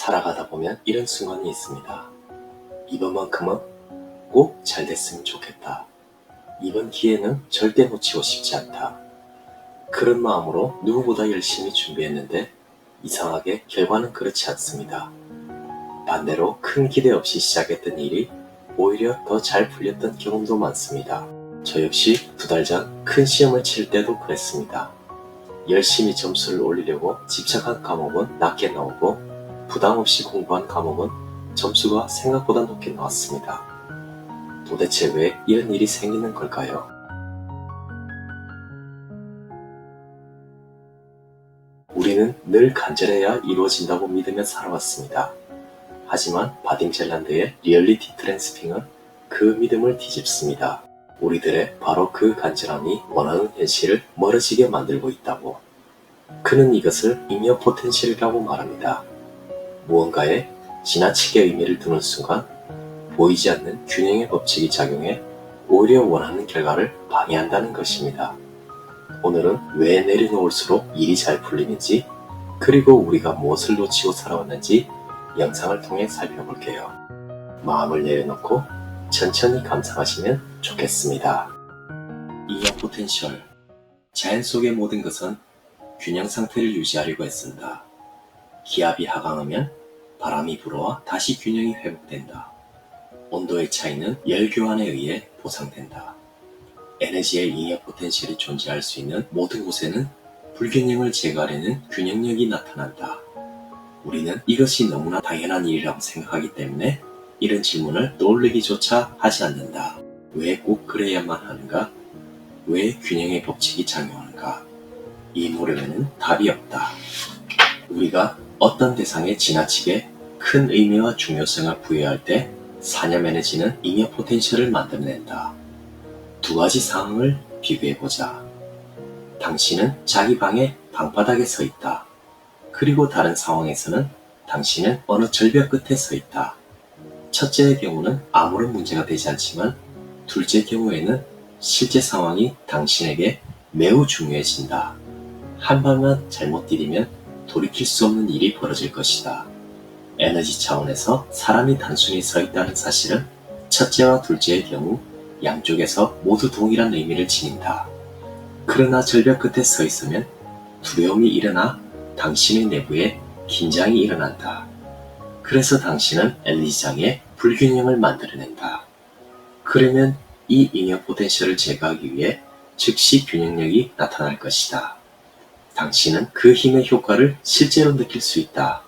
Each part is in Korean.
살아가다 보면 이런 순간이 있습니다. 이번만큼은 꼭 잘 됐으면 좋겠다. 이번 기회는 절대 놓치고 싶지 않다. 그런 마음으로 누구보다 열심히 준비했는데 이상하게 결과는 그렇지 않습니다. 반대로 큰 기대 없이 시작했던 일이 오히려 더 잘 풀렸던 경험도 많습니다. 저 역시 2달 전 큰 시험을 칠 때도 그랬습니다. 열심히 점수를 올리려고 집착한 과목은 낮게 나오고 부담 없이 공부한 과목은 점수가 생각보다 높게 나왔습니다. 도대체 왜 이런 일이 생기는 걸까요? 우리는 늘 간절해야 이루어진다고 믿으며 살아왔습니다. 하지만 바딩젤란드의 리얼리티 트랜스핑은 그 믿음을 뒤집습니다. 우리들의 바로 그 간절함이 원하는 현실을 멀어지게 만들고 있다고. 그는 이것을 잉여 포텐셜이라고 말합니다. 무언가에 지나치게 의미를 두는 순간 보이지 않는 균형의 법칙이 작용해 오히려 원하는 결과를 방해한다는 것입니다. 오늘은 왜 내려놓을수록 일이 잘 풀리는지, 그리고 우리가 무엇을 놓치고 살아왔는지 영상을 통해 살펴볼게요. 마음을 내려놓고 천천히 감상하시면 좋겠습니다. 잉여 포텐셜. 자연 속의 모든 것은 균형 상태를 유지하려고 애쓴다. 기압이 하강하면 바람이 불어와 다시 균형이 회복된다. 온도의 차이는 열 교환에 의해 보상된다. 에너지의 잉여 포텐셜이 존재할 수 있는 모든 곳에는 불균형을 제거하려는 균형력이 나타난다. 우리는 이것이 너무나 당연한 일이라고 생각하기 때문에 이런 질문을 떠올리기조차 하지 않는다. 왜 꼭 그래야만 하는가? 왜 균형의 법칙이 작용하는가? 이 물음에는 답이 없다. 우리가 어떤 대상에 지나치게 큰 의미와 중요성을 부여할 때 사념 에너지는 잉여 포텐셜을 만들어낸다. 2가지 상황을 비교해보자. 당신은 자기 방의 방바닥에 서 있다. 그리고 다른 상황에서는 당신은 어느 절벽 끝에 서 있다. 첫째의 경우는 아무런 문제가 되지 않지만 둘째 경우에는 실제 상황이 당신에게 매우 중요해진다. 한 발만 잘못 디디면 돌이킬 수 없는 일이 벌어질 것이다. 에너지 차원에서 사람이 단순히 서 있다는 사실은 첫째와 둘째의 경우 양쪽에서 모두 동일한 의미를 지닌다. 그러나 절벽 끝에 서 있으면 두려움이 일어나 당신의 내부에 긴장이 일어난다. 그래서 당신은 엘리장에 불균형을 만들어낸다. 그러면 이 잉여 포텐셜을 제거하기 위해 즉시 균형력이 나타날 것이다. 당신은 그 힘의 효과를 실제로 느낄 수 있다.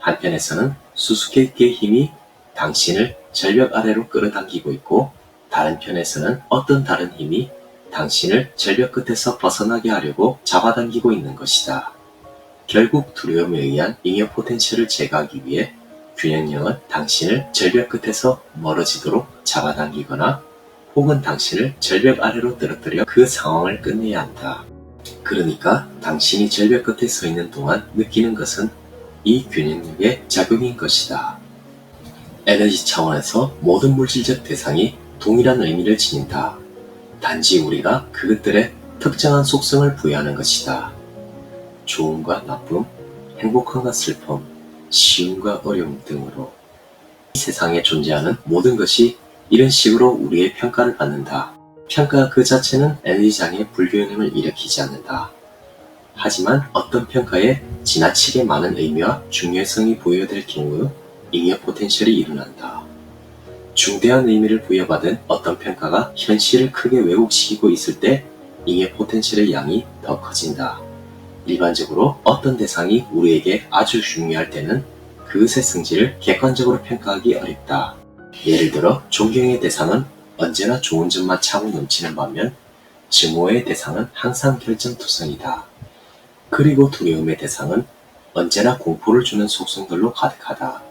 한편에서는 수수께끼의 힘이 당신을 절벽 아래로 끌어당기고 있고, 다른 편에서는 어떤 다른 힘이 당신을 절벽 끝에서 벗어나게 하려고 잡아당기고 있는 것이다. 결국 두려움에 의한 잉여 포텐셜을 제거하기 위해 균형력은 당신을 절벽 끝에서 멀어지도록 잡아당기거나 혹은 당신을 절벽 아래로 떨어뜨려 그 상황을 끝내야 한다. 그러니까 당신이 절벽 끝에 서 있는 동안 느끼는 것은 이 균형력의 작용인 것이다. 에너지 차원에서 모든 물질적 대상이 동일한 의미를 지닌다. 단지 우리가 그것들의 특정한 속성을 부여하는 것이다. 좋음과 나쁨, 행복함과 슬픔, 쉬움과 어려움 등으로 이 세상에 존재하는 모든 것이 이런 식으로 우리의 평가를 받는다. 평가 그 자체는 에너지장의 불균형을 일으키지 않는다. 하지만 어떤 평가에 지나치게 많은 의미와 중요성이 부여될 경우 잉여 포텐셜이 일어난다. 중대한 의미를 부여받은 어떤 평가가 현실을 크게 왜곡시키고 있을 때 잉여 포텐셜의 양이 더 커진다. 일반적으로 어떤 대상이 우리에게 아주 중요할 때는 그것의 성질을 객관적으로 평가하기 어렵다. 예를 들어 존경의 대상은 언제나 좋은 점만 차고 넘치는 반면 증오의 대상은 항상 결정투성이다. 그리고 두려움의 대상은 언제나 공포를 주는 속성들로 가득하다.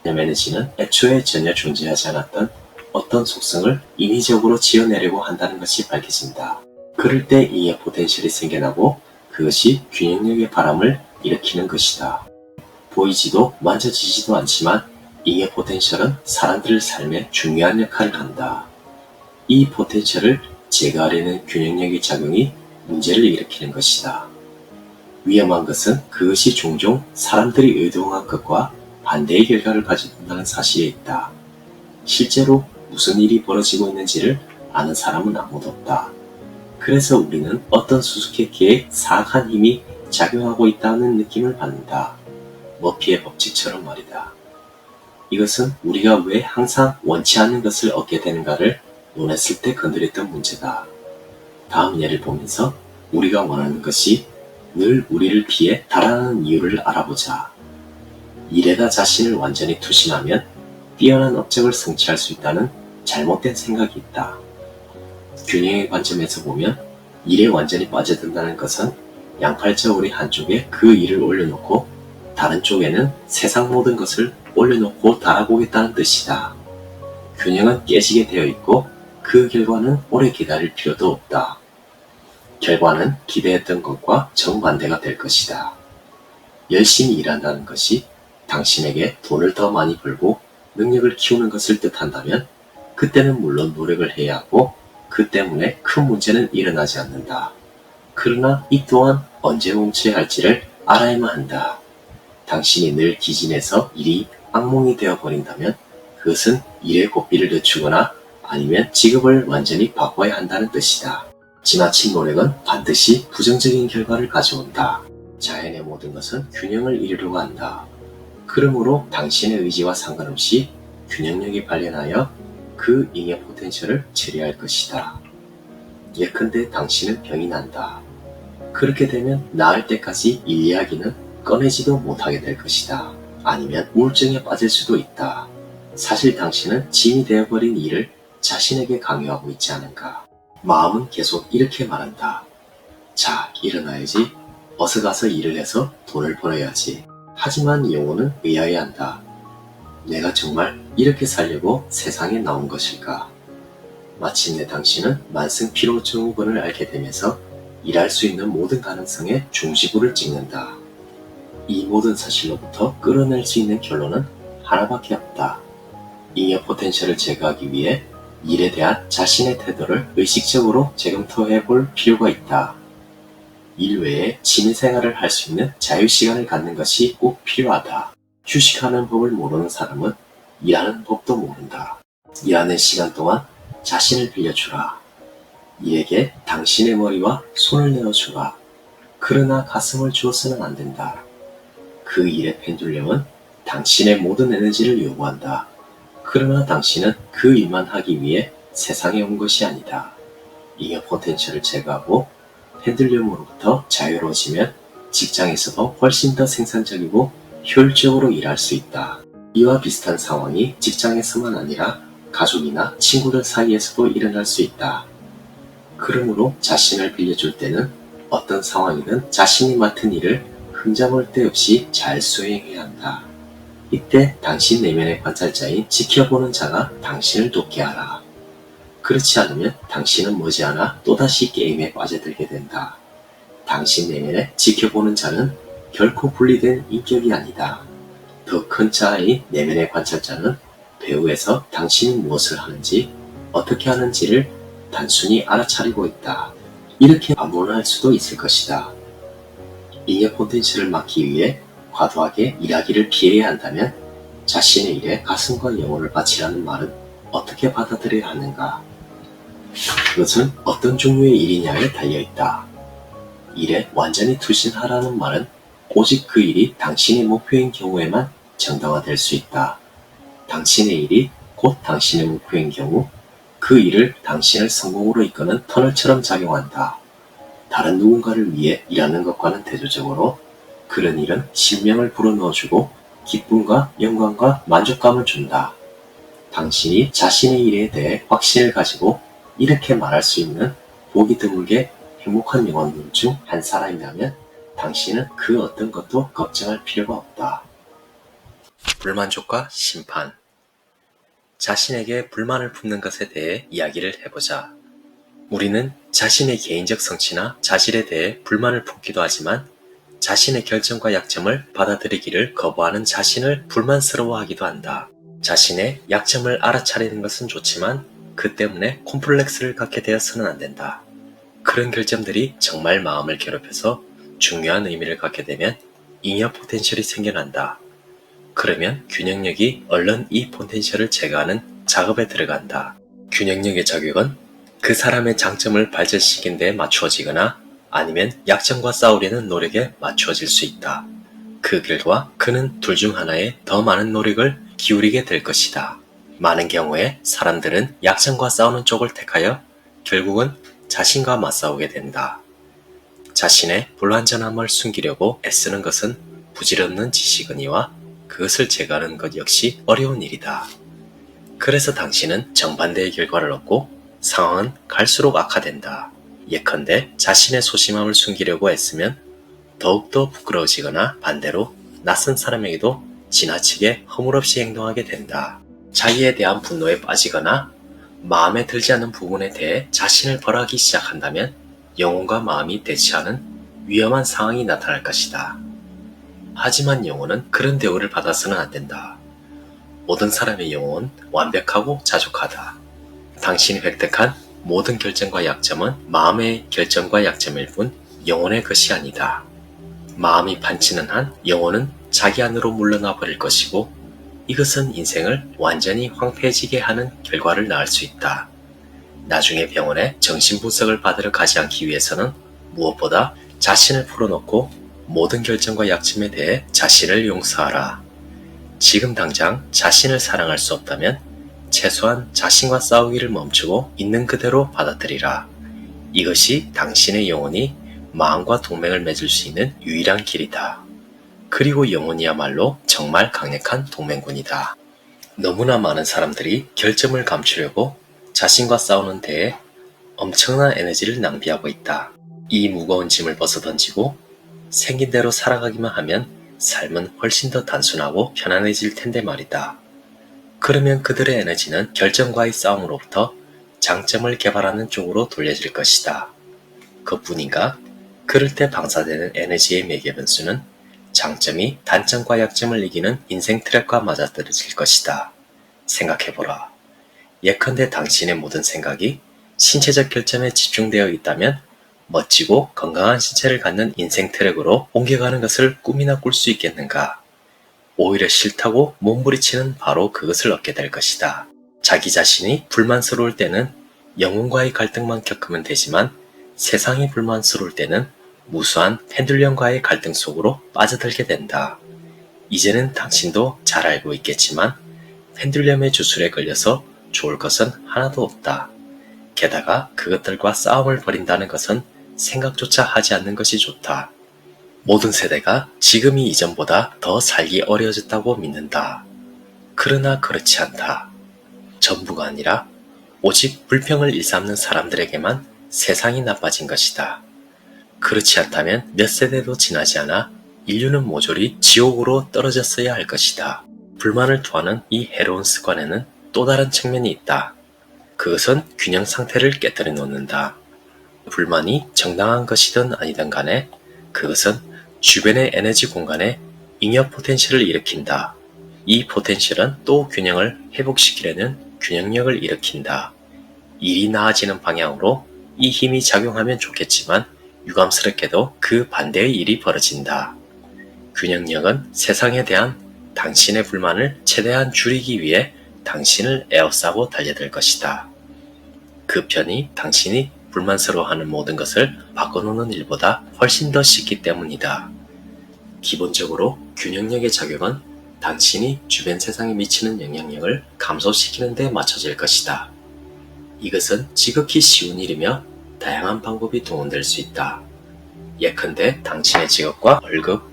에너지는 애초에 전혀 존재하지 않았던 어떤 속성을 인위적으로 지어내려고 한다는 것이 밝혀진다. 그럴 때 잉여 포텐셜이 생겨나고 그것이 균형력의 바람을 일으키는 것이다. 보이지도 만져지지도 않지만 잉여 포텐셜은 사람들의 삶에 중요한 역할을 한다. 이 포텐셜을 제거하려는 균형력의 작용이 문제를 일으키는 것이다. 위험한 것은 그것이 종종 사람들이 의도한 것과 반대의 결과를 가져온다는 사실에 있다. 실제로 무슨 일이 벌어지고 있는지를 아는 사람은 아무도 없다. 그래서 우리는 어떤 수수께끼에 사악한 힘이 작용하고 있다는 느낌을 받는다. 머피의 법칙처럼 말이다. 이것은 우리가 왜 항상 원치 않는 것을 얻게 되는가를 논했을 때 건드렸던 문제다. 다음 예를 보면서 우리가 원하는 것이 늘 우리를 피해 달아나는 이유를 알아보자. 일에다 자신을 완전히 투신하면 뛰어난 업적을 성취할 수 있다는 잘못된 생각이 있다. 균형의 관점에서 보면 일에 완전히 빠져든다는 것은 양팔자우리 한쪽에 그 일을 올려놓고 다른 쪽에는 세상 모든 것을 올려놓고 달아보겠다는 뜻이다. 균형은 깨지게 되어 있고 그 결과는 오래 기다릴 필요도 없다. 결과는 기대했던 것과 정반대가 될 것이다. 열심히 일한다는 것이 당신에게 돈을 더 많이 벌고 능력을 키우는 것을 뜻한다면 그때는 물론 노력을 해야 하고 그 때문에 큰 문제는 일어나지 않는다. 그러나 이 또한 언제 멈춰야 할지를 알아야만 한다. 당신이 늘 기진해서 일이 악몽이 되어버린다면 그것은 일의 고삐를 늦추거나 아니면 직업을 완전히 바꿔야 한다는 뜻이다. 지나친 노력은 반드시 부정적인 결과를 가져온다. 자연의 모든 것은 균형을 이루려고 한다. 그러므로 당신의 의지와 상관없이 균형력이 발현하여 그 잉여 포텐셜을 처리할 것이다. 예컨대 당신은 병이 난다. 그렇게 되면 나을 때까지 일 이야기는 꺼내지도 못하게 될 것이다. 아니면 우울증에 빠질 수도 있다. 사실 당신은 짐이 되어버린 일을 자신에게 강요하고 있지 않은가. 마음은 계속 이렇게 말한다. 자, 일어나야지. 어서 가서 일을 해서 돈을 벌어야지. 하지만 영혼은 의아해한다. 내가 정말 이렇게 살려고 세상에 나온 것일까? 마침내 당신은 만성 피로 증후군을 앓게 되면서 일할 수 있는 모든 가능성에 중지부를 찍는다. 이 모든 사실로부터 끌어낼 수 있는 결론은 하나밖에 없다. 잉여 포텐셜을 제거하기 위해 일에 대한 자신의 태도를 의식적으로 재검토해 볼 필요가 있다. 일 외에 취미생활을 할 수 있는 자유시간을 갖는 것이 꼭 필요하다. 휴식하는 법을 모르는 사람은 일하는 법도 모른다. 일하는 시간 동안 자신을 빌려주라. 이에게 당신의 머리와 손을 내어주라. 그러나 가슴을 주어서는 안 된다. 그 일의 펜듈럼은 당신의 모든 에너지를 요구한다. 그러나 당신은 그 일만 하기 위해 세상에 온 것이 아니다. 잉여 포텐셜을 제거하고 펜듈럼으로부터 자유로워지면 직장에서도 훨씬 더 생산적이고 효율적으로 일할 수 있다. 이와 비슷한 상황이 직장에서만 아니라 가족이나 친구들 사이에서도 일어날 수 있다. 그러므로 자신을 빌려줄 때는 어떤 상황이든 자신이 맡은 일을 흠잡을 데 없이 잘 수행해야 한다. 이때 당신 내면의 관찰자인 지켜보는 자가 당신을 돕게 하라. 그렇지 않으면 당신은 머지않아 또다시 게임에 빠져들게 된다. 당신 내면의 지켜보는 자는 결코 분리된 인격이 아니다. 더 큰 자아인 내면의 관찰자는 배후에서 당신이 무엇을 하는지, 어떻게 하는지를 단순히 알아차리고 있다. 이렇게 반문할 수도 있을 것이다. 잉여 포텐셜을 막기 위해 과도하게 일하기를 피해야 한다면 자신의 일에 가슴과 영혼을 바치라는 말은 어떻게 받아들여야 하는가? 그것은 어떤 종류의 일이냐에 달려있다. 일에 완전히 투신하라는 말은 오직 그 일이 당신의 목표인 경우에만 정당화될 수 있다. 당신의 일이 곧 당신의 목표인 경우 그 일을 당신을 성공으로 이끄는 터널처럼 작용한다. 다른 누군가를 위해 일하는 것과는 대조적으로 그런 일은 신명을 불어넣어주고 기쁨과 영광과 만족감을 준다. 당신이 자신의 일에 대해 확신을 가지고 이렇게 말할 수 있는 보기 드물게 행복한 영혼들 중 한 사람이라면 당신은 그 어떤 것도 걱정할 필요가 없다. 불만족과 심판. 자신에게 불만을 품는 것에 대해 이야기를 해보자. 우리는 자신의 개인적 성취나 자질에 대해 불만을 품기도 하지만 자신의 결정과 약점을 받아들이기를 거부하는 자신을 불만스러워하기도 한다. 자신의 약점을 알아차리는 것은 좋지만 그 때문에 콤플렉스를 갖게 되어서는 안 된다. 그런 결점들이 정말 마음을 괴롭혀서 중요한 의미를 갖게 되면 잉여 포텐셜이 생겨난다. 그러면 균형력이 얼른 이 포텐셜을 제거하는 작업에 들어간다. 균형력의 작용은 그 사람의 장점을 발전시킨 데 맞추어지거나 아니면 약점과 싸우려는 노력에 맞추어질 수 있다. 그 결과 그는 둘 중 하나에 더 많은 노력을 기울이게 될 것이다. 많은 경우에 사람들은 약점과 싸우는 쪽을 택하여 결국은 자신과 맞싸우게 된다. 자신의 불완전함을 숨기려고 애쓰는 것은 부질없는 지식이니와 그것을 제거하는 것 역시 어려운 일이다. 그래서 당신은 정반대의 결과를 얻고 상황은 갈수록 악화된다. 예컨대 자신의 소심함을 숨기려고 애쓰면 더욱더 부끄러워지거나 반대로 낯선 사람에게도 지나치게 허물없이 행동하게 된다. 자기에 대한 분노에 빠지거나 마음에 들지 않는 부분에 대해 자신을 벌하기 시작한다면 영혼과 마음이 대치하는 위험한 상황이 나타날 것이다. 하지만 영혼은 그런 대우를 받아서는 안 된다. 모든 사람의 영혼은 완벽하고 자족하다. 당신이 획득한 모든 결정과 약점은 마음의 결정과 약점일 뿐 영혼의 것이 아니다. 마음이 반치는 한 영혼은 자기 안으로 물러나 버릴 것이고 이것은 인생을 완전히 황폐해지게 하는 결과를 낳을 수 있다. 나중에 병원에 정신분석을 받으러 가지 않기 위해서는 무엇보다 자신을 풀어놓고 모든 결정과 약점에 대해 자신을 용서하라. 지금 당장 자신을 사랑할 수 없다면 최소한 자신과 싸우기를 멈추고 있는 그대로 받아들이라. 이것이 당신의 영혼이 마음과 동맹을 맺을 수 있는 유일한 길이다. 그리고 영혼이야말로 정말 강력한 동맹군이다. 너무나 많은 사람들이 결점을 감추려고 자신과 싸우는 데에 엄청난 에너지를 낭비하고 있다. 이 무거운 짐을 벗어던지고 생긴 대로 살아가기만 하면 삶은 훨씬 더 단순하고 편안해질 텐데 말이다. 그러면 그들의 에너지는 결점과의 싸움으로부터 장점을 개발하는 쪽으로 돌려질 것이다. 그뿐인가? 그럴 때 방사되는 에너지의 매개변수는 장점이 단점과 약점을 이기는 인생 트랙과 맞아떨어질 것이다. 생각해보라. 예컨대 당신의 모든 생각이 신체적 결점에 집중되어 있다면 멋지고 건강한 신체를 갖는 인생 트랙으로 옮겨가는 것을 꿈이나 꿀 수 있겠는가? 오히려 싫다고 몸부리치는 바로 그것을 얻게 될 것이다. 자기 자신이 불만스러울 때는 영혼과의 갈등만 겪으면 되지만 세상이 불만스러울 때는 무수한 펜듈럼과의 갈등 속으로 빠져들게 된다. 이제는 당신도 잘 알고 있겠지만 펜듈럼의 주술에 걸려서 좋을 것은 하나도 없다. 게다가 그것들과 싸움을 벌인다는 것은 생각조차 하지 않는 것이 좋다. 모든 세대가 지금이 이전보다 더 살기 어려워졌다고 믿는다. 그러나 그렇지 않다. 전부가 아니라 오직 불평을 일삼는 사람들에게만 세상이 나빠진 것이다. 그렇지 않다면 몇 세대도 지나지 않아 인류는 모조리 지옥으로 떨어졌어야 할 것이다. 불만을 토하는 이 해로운 습관에는 또 다른 측면이 있다. 그것은 균형 상태를 깨뜨려 놓는다. 불만이 정당한 것이든 아니든 간에 그것은 주변의 에너지 공간에 잉여 포텐셜을 일으킨다. 이 포텐셜은 또 균형을 회복시키려는 균형력을 일으킨다. 일이 나아지는 방향으로 이 힘이 작용하면 좋겠지만 유감스럽게도 그 반대의 일이 벌어진다. 균형력은 세상에 대한 당신의 불만을 최대한 줄이기 위해 당신을 에워싸고 달려들 것이다. 그 편이 당신이 불만스러워하는 모든 것을 바꿔놓는 일보다 훨씬 더 쉽기 때문이다. 기본적으로 균형력의 작용은 당신이 주변 세상에 미치는 영향력을 감소시키는 데 맞춰질 것이다. 이것은 지극히 쉬운 일이며 다양한 방법이 동원될 수 있다. 예컨대 당신의 직업과 월급,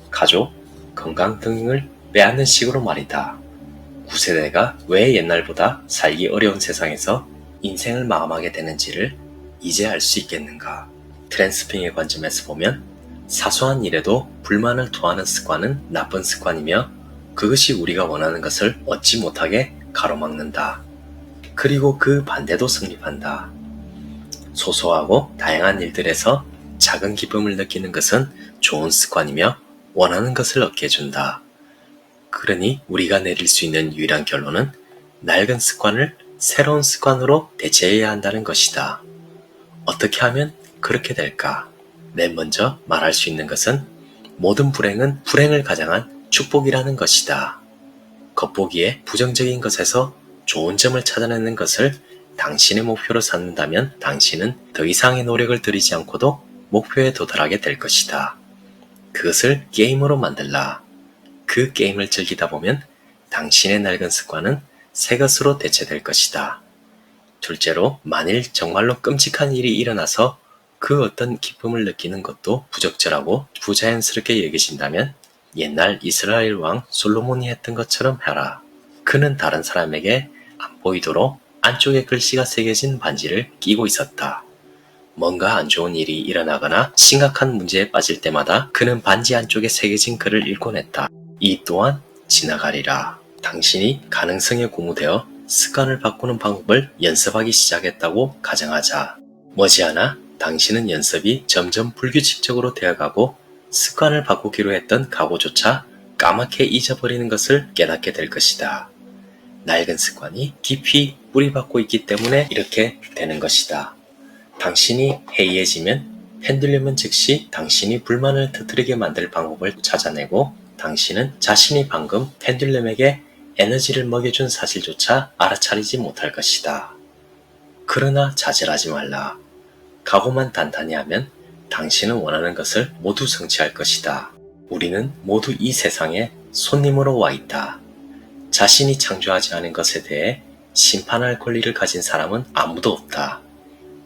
가족, 건강 등을 빼앗는 식으로 말이다. 9세대가 왜 옛날보다 살기 어려운 세상에서 인생을 마감하게 되는지를 이제 알 수 있겠는가? 트랜스핑의 관점에서 보면 사소한 일에도 불만을 토하는 습관은 나쁜 습관이며 그것이 우리가 원하는 것을 얻지 못하게 가로막는다. 그리고 그 반대도 성립한다. 소소하고 다양한 일들에서 작은 기쁨을 느끼는 것은 좋은 습관이며 원하는 것을 얻게 해준다. 그러니 우리가 내릴 수 있는 유일한 결론은 낡은 습관을 새로운 습관으로 대체해야 한다는 것이다. 어떻게 하면 그렇게 될까? 맨 먼저 말할 수 있는 것은 모든 불행은 불행을 가장한 축복이라는 것이다. 겉보기에 부정적인 것에서 좋은 점을 찾아내는 것을 당신의 목표로 삼는다면 당신은 더 이상의 노력을 들이지 않고도 목표에 도달하게 될 것이다. 그것을 게임으로 만들라. 그 게임을 즐기다 보면 당신의 낡은 습관은 새 것으로 대체될 것이다. 둘째로, 만일 정말로 끔찍한 일이 일어나서 그 어떤 기쁨을 느끼는 것도 부적절하고 부자연스럽게 여기신다면 옛날 이스라엘 왕 솔로몬이 했던 것처럼 해라. 그는 다른 사람에게 안 보이도록 안쪽에 글씨가 새겨진 반지를 끼고 있었다. 뭔가 안 좋은 일이 일어나거나 심각한 문제에 빠질 때마다 그는 반지 안쪽에 새겨진 글을 읽곤 했다. 이 또한 지나가리라. 당신이 가능성에 고무되어 습관을 바꾸는 방법을 연습하기 시작했다고 가정하자. 머지않아 당신은 연습이 점점 불규칙적으로 되어가고 습관을 바꾸기로 했던 각오조차 까맣게 잊어버리는 것을 깨닫게 될 것이다. 낡은 습관이 깊이 뿌리박고 있기 때문에 이렇게 되는 것이다. 당신이 해이해지면 펜듈럼은 즉시 당신이 불만을 터뜨리게 만들 방법을 찾아내고 당신은 자신이 방금 펜듈럼에게 에너지를 먹여준 사실조차 알아차리지 못할 것이다. 그러나 좌절하지 말라. 각오만 단단히 하면 당신은 원하는 것을 모두 성취할 것이다. 우리는 모두 이 세상에 손님으로 와 있다. 자신이 창조하지 않은 것에 대해 심판할 권리를 가진 사람은 아무도 없다.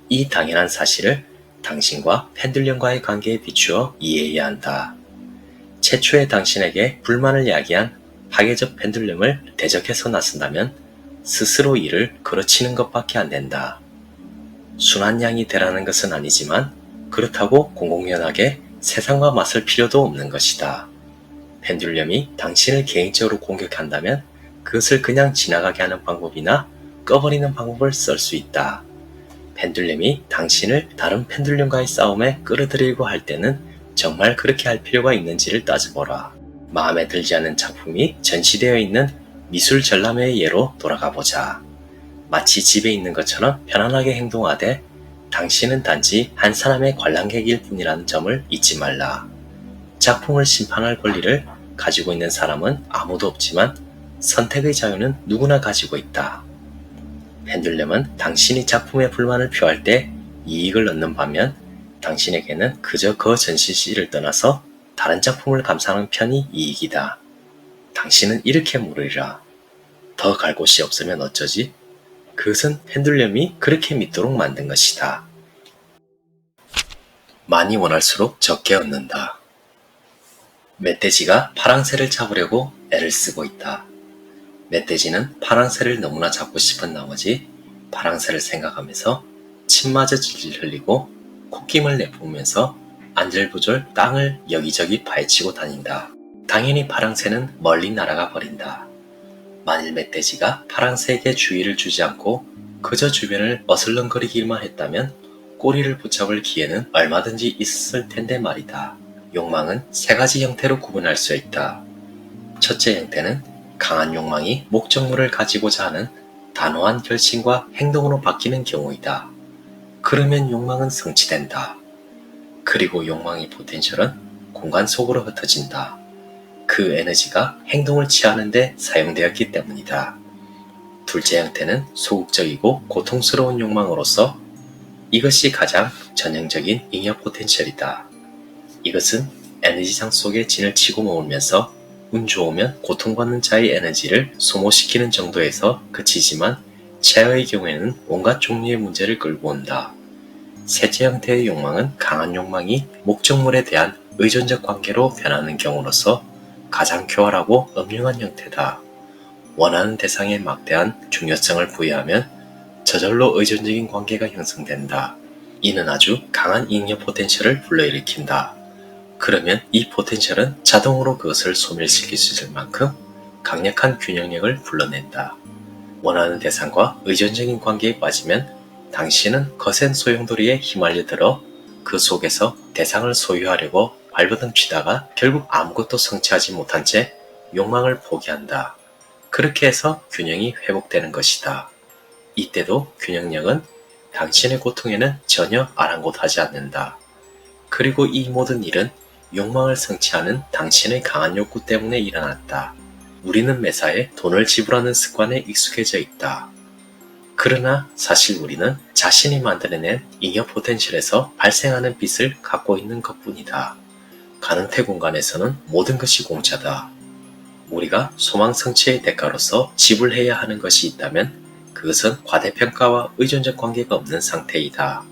이 당연한 사실을 당신과 펜듈럼과의 관계에 비추어 이해해야 한다. 최초의 당신에게 불만을 야기한 파괴적 펜듈럼을 대적해서 나선다면 스스로 이를 그르치는 것밖에 안 된다. 순한 양이 되라는 것은 아니지만 그렇다고 공공연하게 세상과 맞설 필요도 없는 것이다. 펜듈럼이 당신을 개인적으로 공격한다면 그것을 그냥 지나가게 하는 방법이나 꺼버리는 방법을 쓸 수 있다. 펜듈럼이 당신을 다른 펜듈럼과의 싸움에 끌어들이려고 할 때는 정말 그렇게 할 필요가 있는지를 따져보라. 마음에 들지 않는 작품이 전시되어 있는 미술 전람회의 예로 돌아가 보자. 마치 집에 있는 것처럼 편안하게 행동하되 당신은 단지 한 사람의 관람객일 뿐이라는 점을 잊지 말라. 작품을 심판할 권리를 가지고 있는 사람은 아무도 없지만 선택의 자유는 누구나 가지고 있다. 펜듈럼은 당신이 작품에 불만을 표할 때 이익을 얻는 반면 당신에게는 그저 그 전시실을 떠나서 다른 작품을 감상하는 편이 이익이다. 당신은 이렇게 물으리라. 더 갈 곳이 없으면 어쩌지? 그것은 펜듈럼이 그렇게 믿도록 만든 것이다. 많이 원할수록 적게 얻는다. 멧돼지가 파랑새를 잡으려고 애를 쓰고 있다. 멧돼지는 파랑새를 너무나 잡고 싶은 나머지 파랑새를 생각하면서 침마저 질질 흘리고 콧김을 내뿜으면서 안절부절 땅을 여기저기 파헤치고 다닌다. 당연히 파랑새는 멀리 날아가 버린다. 만일 멧돼지가 파랑새에게 주의를 주지 않고 그저 주변을 어슬렁거리기만 했다면 꼬리를 붙잡을 기회는 얼마든지 있었을 텐데 말이다. 욕망은 세 가지 형태로 구분할 수 있다. 첫째 형태는 강한 욕망이 목적물을 가지고자 하는 단호한 결심과 행동으로 바뀌는 경우이다. 그러면 욕망은 성취된다. 그리고 욕망의 포텐셜은 공간 속으로 흩어진다. 그 에너지가 행동을 취하는데 사용되었기 때문이다. 둘째 형태는 소극적이고 고통스러운 욕망으로서 이것이 가장 전형적인 잉여 포텐셜이다. 이것은 에너지장 속에 진을 치고 모으면서 운 좋으면 고통받는 자의 에너지를 소모시키는 정도에서 그치지만 최하의 경우에는 온갖 종류의 문제를 끌고 온다. 셋째 형태의 욕망은 강한 욕망이 목적물에 대한 의존적 관계로 변하는 경우로서 가장 교활하고 음흉한 형태다. 원하는 대상에 막대한 중요성을 부여하면 저절로 의존적인 관계가 형성된다. 이는 아주 강한 잉여 포텐셜을 불러일으킨다. 그러면 이 포텐셜은 자동으로 그것을 소멸시킬 수 있을 만큼 강력한 균형력을 불러낸다. 원하는 대상과 의존적인 관계에 빠지면 당신은 거센 소용돌이에 휘말려들어 그 속에서 대상을 소유하려고 발버둥 치다가 결국 아무것도 성취하지 못한 채 욕망을 포기한다. 그렇게 해서 균형이 회복되는 것이다. 이때도 균형력은 당신의 고통에는 전혀 아랑곳하지 않는다. 그리고 이 모든 일은 욕망을 성취하는 당신의 강한 욕구 때문에 일어났다. 우리는 매사에 돈을 지불하는 습관에 익숙해져 있다. 그러나 사실 우리는 자신이 만들어낸 잉여 포텐셜에서 발생하는 빚을 갖고 있는 것뿐이다. 가능태 공간에서는 모든 것이 공짜다. 우리가 소망 성취의 대가로서 지불해야 하는 것이 있다면 그것은 과대평가와 의존적 관계가 없는 상태이다.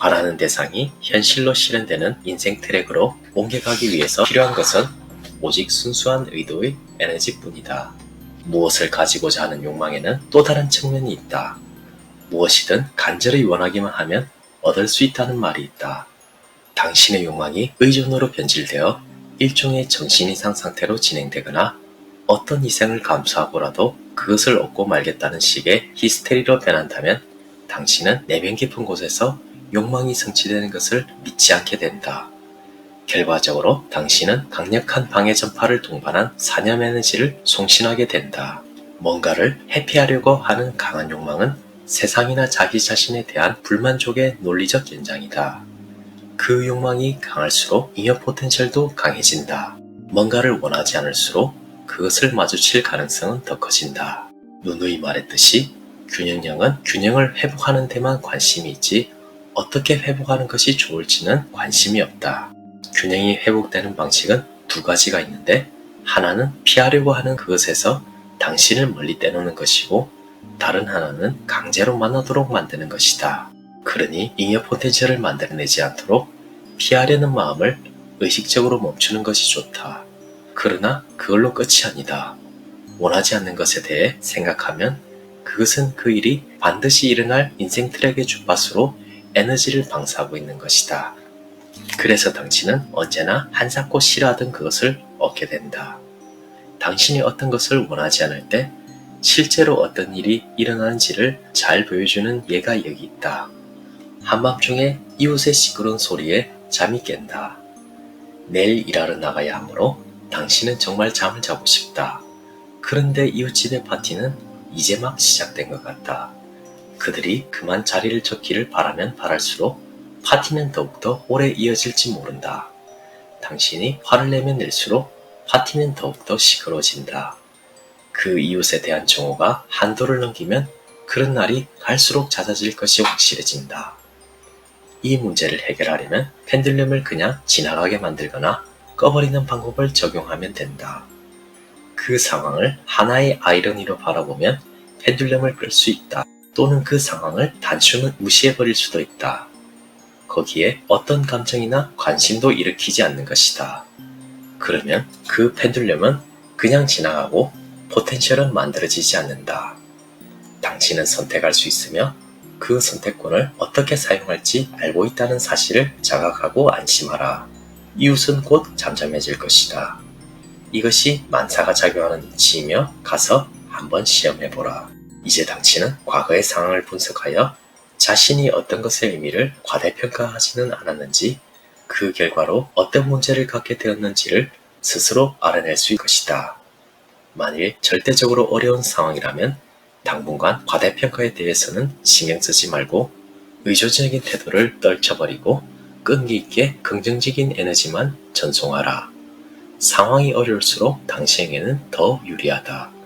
바라는 대상이 현실로 실현되는 인생 트랙으로 옮겨가기 위해서 필요한 것은 오직 순수한 의도의 에너지뿐이다. 무엇을 가지고자 하는 욕망에는 또 다른 측면이 있다. 무엇이든 간절히 원하기만 하면 얻을 수 있다는 말이 있다. 당신의 욕망이 의존으로 변질되어 일종의 정신이상 상태로 진행되거나 어떤 희생을 감수하고라도 그것을 얻고 말겠다는 식의 히스테리로 변한다면 당신은 내면 깊은 곳에서 욕망이 성취되는 것을 믿지 않게 된다. 결과적으로 당신은 강력한 방해 전파를 동반한 사념 에너지를 송신하게 된다. 뭔가를 회피하려고 하는 강한 욕망은 세상이나 자기 자신에 대한 불만족의 논리적 연장이다. 그 욕망이 강할수록 잉여 포텐셜도 강해진다. 뭔가를 원하지 않을수록 그것을 마주칠 가능성은 더 커진다. 누누이 말했듯이 균형형은 균형을 회복하는 데만 관심이 있지 어떻게 회복하는 것이 좋을지는 관심이 없다. 균형이 회복되는 방식은 두 가지가 있는데 하나는 피하려고 하는 그것에서 당신을 멀리 떼놓는 것이고 다른 하나는 강제로 만나도록 만드는 것이다. 그러니 잉여 포텐셜을 만들어내지 않도록 피하려는 마음을 의식적으로 멈추는 것이 좋다. 그러나 그걸로 끝이 아니다. 원하지 않는 것에 대해 생각하면 그것은 그 일이 반드시 일어날 인생 트랙의 주파수로 에너지를 방사하고 있는 것이다. 그래서 당신은 언제나 한사코 싫어하던 그것을 얻게 된다. 당신이 어떤 것을 원하지 않을 때 실제로 어떤 일이 일어나는지를 잘 보여주는 예가 여기 있다. 한밤중에 이웃의 시끄러운 소리에 잠이 깬다. 내일 일하러 나가야 하므로 당신은 정말 잠을 자고 싶다. 그런데 이웃집의 파티는 이제 막 시작된 것 같다. 그들이 그만 자리를 젓기를 바라면 바랄수록 파티는 더욱더 오래 이어질지 모른다. 당신이 화를 내면 낼수록 파티는 더욱더 시끄러워진다. 그 이웃에 대한 정오가 한도를 넘기면 그런 날이 갈수록 잦아질 것이 확실해진다. 이 문제를 해결하려면 펜들륨을 그냥 지나가게 만들거나 꺼버리는 방법을 적용하면 된다. 그 상황을 하나의 아이러니로 바라보면 펜들륨을 끌 수 있다. 또는 그 상황을 단숨에 무시해버릴 수도 있다. 거기에 어떤 감정이나 관심도 일으키지 않는 것이다. 그러면 그 펜들륨은 그냥 지나가고 포텐셜은 만들어지지 않는다. 당신은 선택할 수 있으며 그 선택권을 어떻게 사용할지 알고 있다는 사실을 자각하고 안심하라. 이웃은 곧 잠잠해질 것이다. 이것이 만사가 작용하는 이치이며 가서 한번 시험해보라. 이제 당신은 과거의 상황을 분석하여 자신이 어떤 것의 의미를 과대평가하지는 않았는지 그 결과로 어떤 문제를 갖게 되었는지를 스스로 알아낼 수 있을 것이다. 만일 절대적으로 어려운 상황이라면 당분간 과대평가에 대해서는 신경 쓰지 말고 의존적인 태도를 떨쳐버리고 끈기 있게 긍정적인 에너지만 전송하라. 상황이 어려울수록 당신에게는 더 유리하다.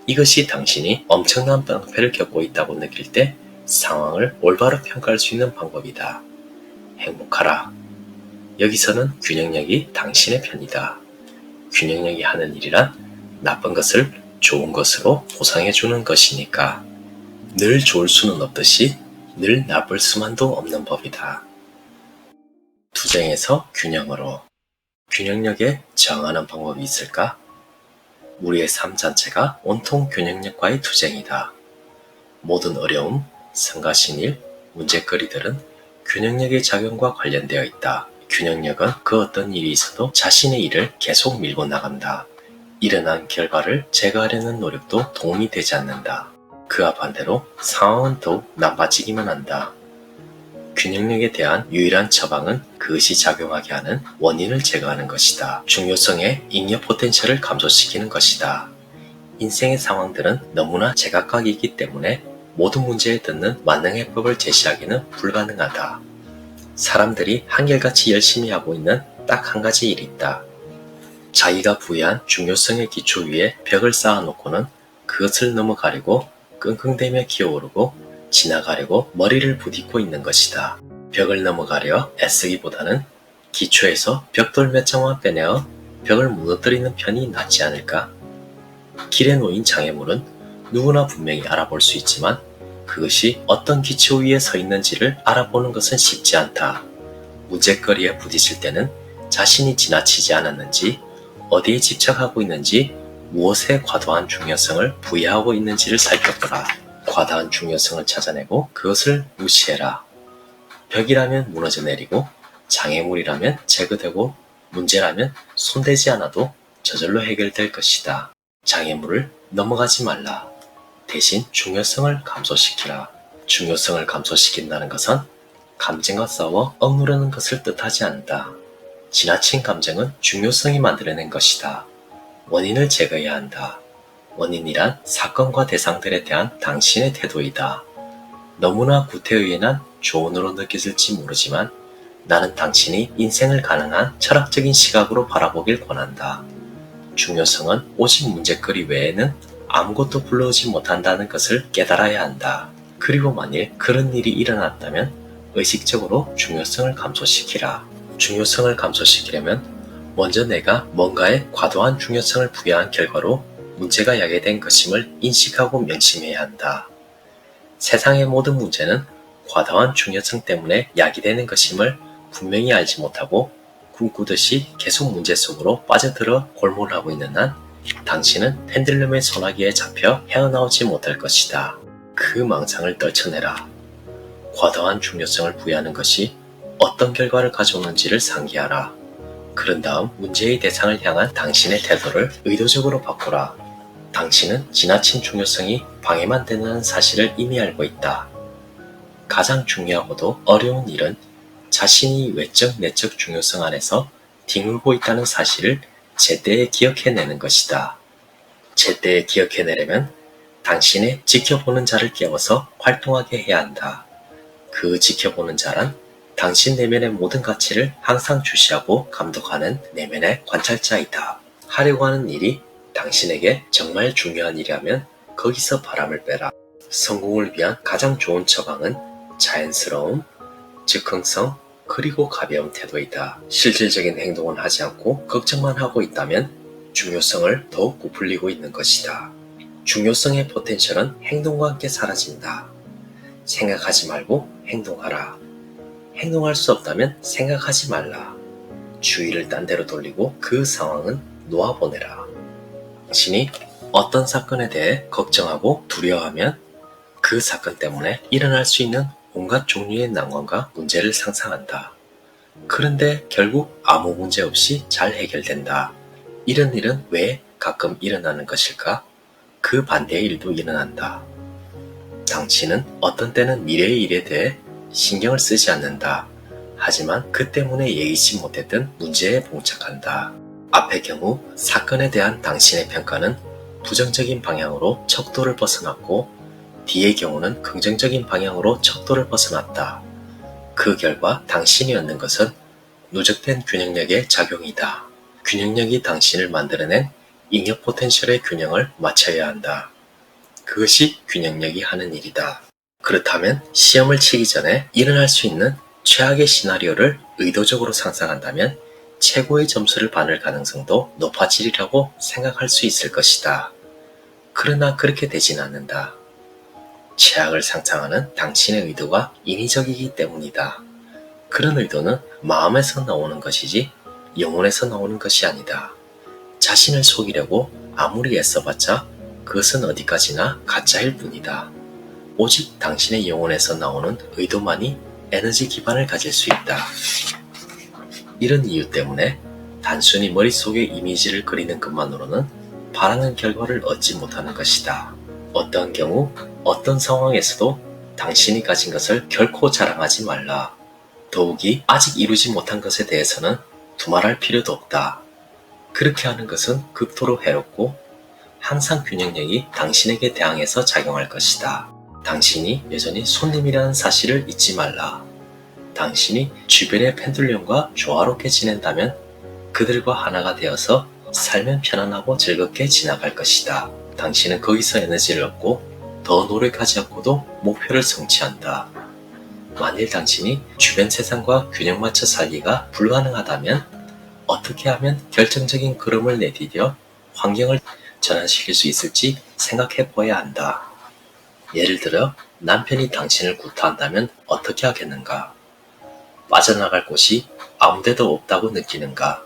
이것이 당신이 엄청난 낭패를 겪고 있다고 느낄 때 상황을 올바로 평가할 수 있는 방법이다. 행복하라. 여기서는 균형력이 당신의 편이다. 균형력이 하는 일이란 나쁜 것을 좋은 것으로 보상해주는 것이니까. 늘 좋을 수는 없듯이 늘 나쁠 수만도 없는 법이다. 투쟁에서 균형으로. 균형력에 저항하는 방법이 있을까? 우리의 삶 자체가 온통 균형력과의 투쟁이다. 모든 어려움, 성가신 일, 문제거리들은 균형력의 작용과 관련되어 있다. 균형력은 그 어떤 일이 있어도 자신의 일을 계속 밀고 나간다. 일어난 결과를 제거하려는 노력도 도움이 되지 않는다. 그와 반대로 상황은 더욱 나빠지기만 한다. 균형력에 대한 유일한 처방은 그것이 작용하게 하는 원인을 제거하는 것이다. 중요성의 잉여 포텐셜을 감소시키는 것이다. 인생의 상황들은 너무나 제각각이기 때문에 모든 문제에 듣는 만능해법을 제시하기는 불가능하다. 사람들이 한결같이 열심히 하고 있는 딱 한 가지 일이 있다. 자기가 부여한 중요성의 기초 위에 벽을 쌓아놓고는 그것을 넘어가려고 끙끙대며 기어오르고 지나가려고 머리를 부딪고 있는 것이다. 벽을 넘어가려 애쓰기보다는 기초에서 벽돌 몇 장만 빼내어 벽을 무너뜨리는 편이 낫지 않을까? 길에 놓인 장애물은 누구나 분명히 알아볼 수 있지만 그것이 어떤 기초 위에 서 있는지를 알아보는 것은 쉽지 않다. 문제거리에 부딪힐 때는 자신이 지나치지 않았는지, 어디에 집착하고 있는지, 무엇에 과도한 중요성을 부여하고 있는지를 살펴보라. 과다한 중요성을 찾아내고 그것을 무시해라. 벽이라면 무너져 내리고, 장애물이라면 제거되고, 문제라면 손대지 않아도 저절로 해결될 것이다. 장애물을 넘어가지 말라. 대신 중요성을 감소시키라. 중요성을 감소시킨다는 것은 감정과 싸워 억누르는 것을 뜻하지 않는다. 지나친 감정은 중요성이 만들어낸 것이다. 원인을 제거해야 한다. 원인이란 사건과 대상들에 대한 당신의 태도이다. 너무나 구태의연한 조언으로 느껴질지 모르지만 나는 당신이 인생을 가능한 철학적인 시각으로 바라보길 권한다. 중요성은 오직 문제거리 외에는 아무것도 불러오지 못한다는 것을 깨달아야 한다. 그리고 만일 그런 일이 일어났다면 의식적으로 중요성을 감소시키라. 중요성을 감소시키려면 먼저 내가 뭔가에 과도한 중요성을 부여한 결과로 문제가 야기된 것임을 인식하고 명심해야 한다. 세상의 모든 문제는 과다한 중요성 때문에 야기되는 것임을 분명히 알지 못하고 꿈꾸듯이 계속 문제 속으로 빠져들어 골몰하고 있는 한 당신은 펜들름의 소나기에 잡혀 헤어나오지 못할 것이다. 그 망상을 떨쳐내라. 과도한 중요성을 부여하는 것이 어떤 결과를 가져오는지를 상기하라. 그런 다음 문제의 대상을 향한 당신의 태도를 의도적으로 바꾸라. 당신은 지나친 중요성이 방해만 되는 사실을 이미 알고 있다. 가장 중요하고도 어려운 일은 자신이 외적 내적 중요성 안에서 뒹굴고 있다는 사실을 제때에 기억해내는 것이다. 제때에 기억해내려면 당신의 지켜보는 자를 깨워서 활동하게 해야 한다. 그 지켜보는 자란 당신 내면의 모든 가치를 항상 주시하고 감독하는 내면의 관찰자이다. 하려고 하는 일이 당신에게 정말 중요한 일이라면 거기서 바람을 빼라. 성공을 위한 가장 좋은 처방은 자연스러움, 즉흥성, 그리고 가벼운 태도이다. 실질적인 행동은 하지 않고 걱정만 하고 있다면 중요성을 더욱 부풀리고 있는 것이다. 중요성의 포텐셜은 행동과 함께 사라진다. 생각하지 말고 행동하라. 행동할 수 없다면 생각하지 말라. 주의를 딴 데로 돌리고 그 상황은 놓아보내라. 당신이 어떤 사건에 대해 걱정하고 두려워하면 그 사건 때문에 일어날 수 있는 온갖 종류의 난관과 문제를 상상한다. 그런데 결국 아무 문제 없이 잘 해결된다. 이런 일은 왜 가끔 일어나는 것일까? 그 반대의 일도 일어난다. 당신은 어떤 때는 미래의 일에 대해 신경을 쓰지 않는다. 하지만 그 때문에 예의치 못했던 문제에 봉착한다. 앞의 경우 사건에 대한 당신의 평가는 부정적인 방향으로 척도를 벗어났고 뒤의 경우는 긍정적인 방향으로 척도를 벗어났다. 그 결과 당신이 얻는 것은 누적된 균형력의 작용이다. 균형력이 당신을 만들어낸 잉여 포텐셜의 균형을 맞춰야 한다. 그것이 균형력이 하는 일이다. 그렇다면 시험을 치기 전에 일어날 수 있는 최악의 시나리오를 의도적으로 상상한다면 최고의 점수를 받을 가능성도 높아지리라고 생각할 수 있을 것이다. 그러나 그렇게 되진 않는다. 최악을 상상하는 당신의 의도가 인위적이기 때문이다. 그런 의도는 마음에서 나오는 것이지 영혼에서 나오는 것이 아니다. 자신을 속이려고 아무리 애써봤자 그것은 어디까지나 가짜일 뿐이다. 오직 당신의 영혼에서 나오는 의도만이 에너지 기반을 가질 수 있다. 이런 이유 때문에 단순히 머릿속에 이미지를 그리는 것만으로는 바라는 결과를 얻지 못하는 것이다. 어떤 경우 어떤 상황에서도 당신이 가진 것을 결코 자랑하지 말라. 더욱이 아직 이루지 못한 것에 대해서는 두말할 필요도 없다. 그렇게 하는 것은 극도로 해롭고 항상 균형력이 당신에게 대항해서 작용할 것이다. 당신이 여전히 손님이라는 사실을 잊지 말라. 당신이 주변의 펜듈럼과 조화롭게 지낸다면 그들과 하나가 되어서 살면 편안하고 즐겁게 지나갈 것이다. 당신은 거기서 에너지를 얻고 더 노력하지 않고도 목표를 성취한다. 만일 당신이 주변 세상과 균형 맞춰 살기가 불가능하다면 어떻게 하면 결정적인 걸음을 내디뎌 환경을 전환시킬 수 있을지 생각해 보아야 한다. 예를 들어 남편이 당신을 구타한다면 어떻게 하겠는가? 빠져나갈 곳이 아무데도 없다고 느끼는가?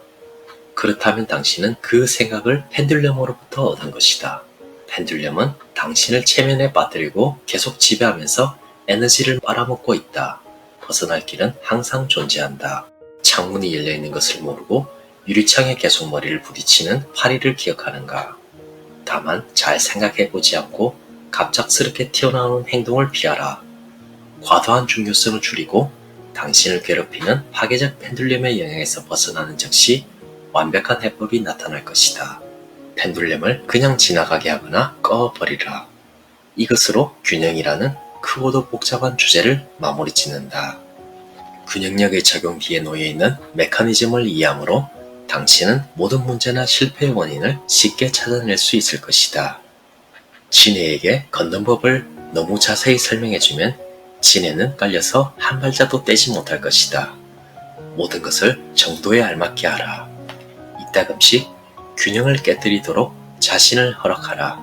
그렇다면 당신은 그 생각을 펜듈럼으로부터 얻은 것이다. 펜듈럼은 당신을 체면에 빠뜨리고 계속 지배하면서 에너지를 빨아먹고 있다. 벗어날 길은 항상 존재한다. 창문이 열려있는 것을 모르고 유리창에 계속 머리를 부딪히는 파리를 기억하는가? 다만 잘 생각해보지 않고 갑작스럽게 튀어나오는 행동을 피하라. 과도한 중요성을 줄이고 당신을 괴롭히는 파괴적 펜듈럼의 영향에서 벗어나는 즉시 완벽한 해법이 나타날 것이다. 펜듈럼을 그냥 지나가게 하거나 꺼버리라. 이것으로 균형이라는 크고도 복잡한 주제를 마무리 짓는다. 균형력의 적용 뒤에 놓여있는 메커니즘을 이해함으로 당신은 모든 문제나 실패의 원인을 쉽게 찾아낼 수 있을 것이다. 지네에게 걷는 법을 너무 자세히 설명해주면 지네는 깔려서 한 발자도 떼지 못할 것이다. 모든 것을 정도에 알맞게 하라. 이따금씩 균형을 깨뜨리도록 자신을 허락하라.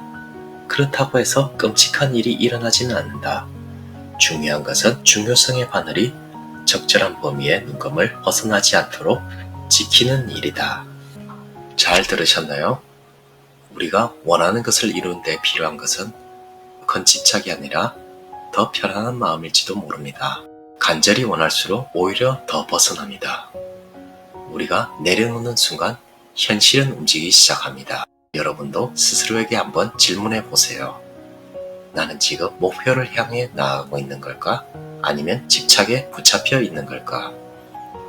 그렇다고 해서 끔찍한 일이 일어나지는 않는다. 중요한 것은 중요성의 바늘이 적절한 범위의 눈금을 벗어나지 않도록 지키는 일이다. 잘 들으셨나요? 우리가 원하는 것을 이루는 데 필요한 것은 큰 집착이 아니라 더 편안한 마음일지도 모릅니다. 간절히 원할수록 오히려 더 벗어납니다. 우리가 내려놓는 순간 현실은 움직이기 시작합니다. 여러분도 스스로에게 한번 질문해 보세요. 나는 지금 목표를 향해 나아가고 있는 걸까? 아니면 집착에 붙잡혀 있는 걸까?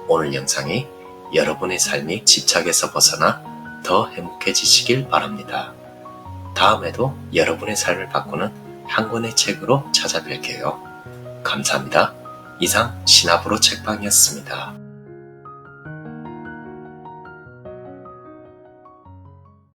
오늘 영상이 여러분의 삶이 집착에서 벗어나 더 행복해지시길 바랍니다. 다음에도 여러분의 삶을 바꾸는 한 권의 책으로 찾아뵐게요. 감사합니다. 이상 신압으로 책방이었습니다.